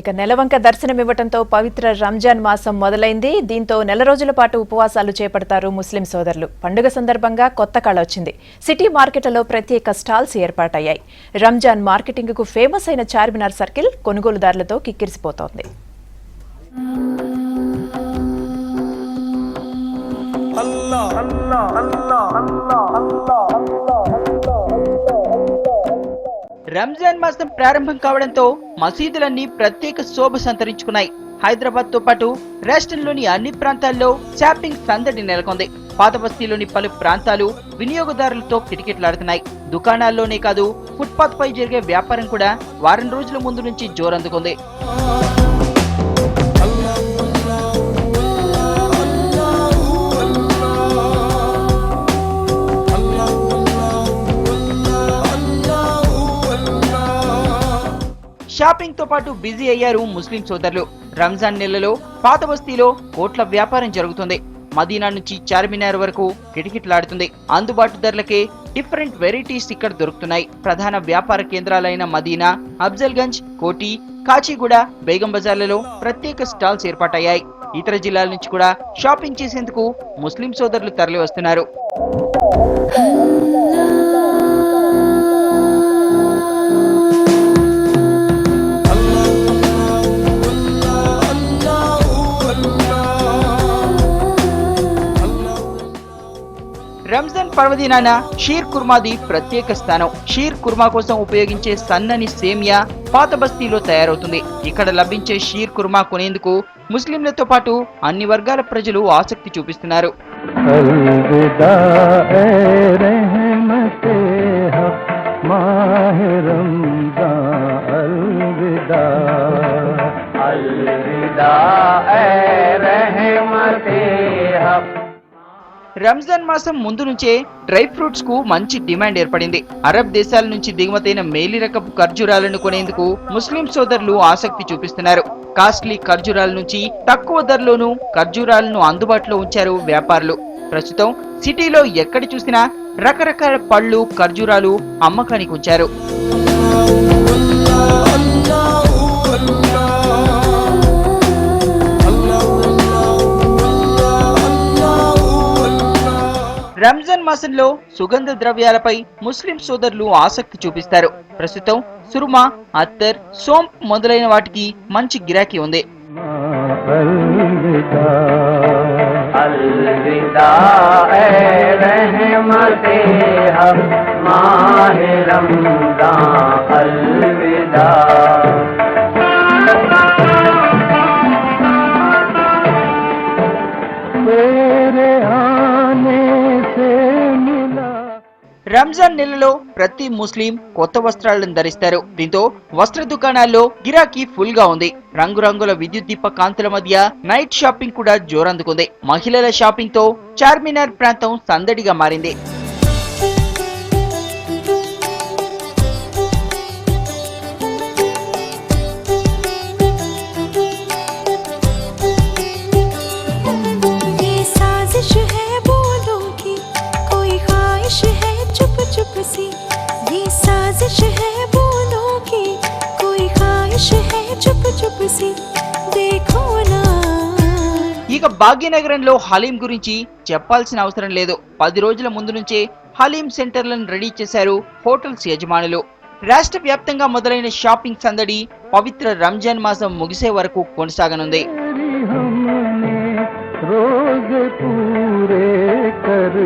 ఇక నెలవంక దర్శనమివ్వటంతో పవిత్ర రంజాన్ మాసం మొదలైంది. దీంతో నెల రోజుల పాటు ఉపవాసాలు చేపడతారు ముస్లిం సోదరులు. పండుగ సందర్భంగా కొత్త కళ వచ్చింది. సిటీ మార్కెట్లలో ప్రత్యేక స్టాల్స్ ఏర్పాటయ్యాయి. రంజాన్ మార్కెటింగ్ కు ఫేమస్ అయిన చార్మినార్ సర్కిల్ కొనుగోలుదారులతో కిక్కిరిసిపోతోంది. రంజాన్ మాసం ప్రారంభం కావడంతో మసీదులన్నీ ప్రత్యేక శోభ సంతరించుకున్నాయి. హైదరాబాద్ తో పాటు రాష్ట్రంలోని అన్ని ప్రాంతాల్లో షాపింగ్ సందడి నెలకొంది. పాత బస్తీలోని పలు ప్రాంతాలు వినియోగదారులతో కిటకిటలాడుతున్నాయి. దుకాణాల్లోనే కాదు, ఫుట్పాత్ పై జరిగే వ్యాపారం కూడా వారం రోజుల ముందు నుంచి జోరందుకుంది. షాపింగ్ తో పాటు బిజీ అయ్యారు ముస్లిం సోదరులు. రంజాన్ నెలలో పాత బస్తీలో కోట్ల వ్యాపారం జరుగుతుంది. మదీనా నుంచి చార్మినార్ వరకు కిటకిటలాడుతుంది. అందుబాటు ధరలకే డిఫరెంట్ వెరైటీస్ ఇక్కడ దొరుకుతున్నాయి. ప్రధాన వ్యాపార కేంద్రాలైన మదీనా, అఫ్జల్గంజ్, కోటి, కాచిగూడ, బేగం బజార్లలో ప్రత్యేక స్టాల్స్ ఏర్పాటయ్యాయి. ఇతర జిల్లాల నుంచి కూడా షాపింగ్ చేసేందుకు ముస్లిం సోదరులు తరలి వస్తున్నారు. రంజాన్ పర్వదినాన షీర్ కుర్మాది ప్రత్యేక స్థానం. షీర్ కుర్మా కోసం ఉపయోగించే సన్నని సేమియా పాత బస్తీలో తయారవుతుంది. ఇక్కడ లభించే షీర్ కుర్మా కొనేందుకు ముస్లింలతో పాటు అన్ని వర్గాల ప్రజలు ఆసక్తి చూపిస్తున్నారు. రంజాన్ మాసం ముందు నుంచే డ్రై ఫ్రూట్స్ కు మంచి డిమాండ్ ఏర్పడింది. అరబ్ దేశాల నుంచి దిగుమతైన మేలి రకపు ఖర్జూరాలను కొనేందుకు ముస్లిం సోదరులు ఆసక్తి చూపిస్తున్నారు. కాస్ట్లీ ఖర్జూరాల నుంచి తక్కువ ధరలోనూ ఖర్జూరాలను అందుబాటులో ఉంచారు వ్యాపారులు. ప్రస్తుతం సిటీలో ఎక్కడ చూసినా రకరకాల పళ్ళు, ఖర్జూరాలు అమ్మకానికి ఉంచారు. రంజాన్ మాసంలో సుగంధ ద్రవ్యాలపై ముస్లిం సోదరులు ఆసక్తి చూపిస్తారు. ప్రస్తుతం సురుమా, అత్తర్, సోంప్ మొదలైన వాటికి మంచి గిరాకీ ఉంది. రంజాన్ నెలలో ప్రతి ముస్లిం కొత్త వస్త్రాలను ధరిస్తారు. దీంతో వస్త్ర దుకాణాల్లో గిరాకీ ఫుల్ గా ఉంది. రంగురంగుల విద్యుత్ దీప కాంతుల మధ్య నైట్ షాపింగ్ కూడా జోరందుకుంది. మహిళల షాపింగ్ తో చార్మినార్ ప్రాంతం సందడిగా మారింది. ఇక భాగ్యనగరంలో హలీం గురించి చెప్పాల్సిన అవసరం లేదు. 10 రోజుల ముందు నుంచే హలీం సెంటర్లను రెడీ చేశారు హోటల్స్ యజమానులు. రాష్ట్ర వ్యాప్తంగా మొదలైన షాపింగ్ సందడి పవిత్ర రంజాన్ మాసం ముగిసే వరకు కొనసాగనుంది. రోజు పూరే కర్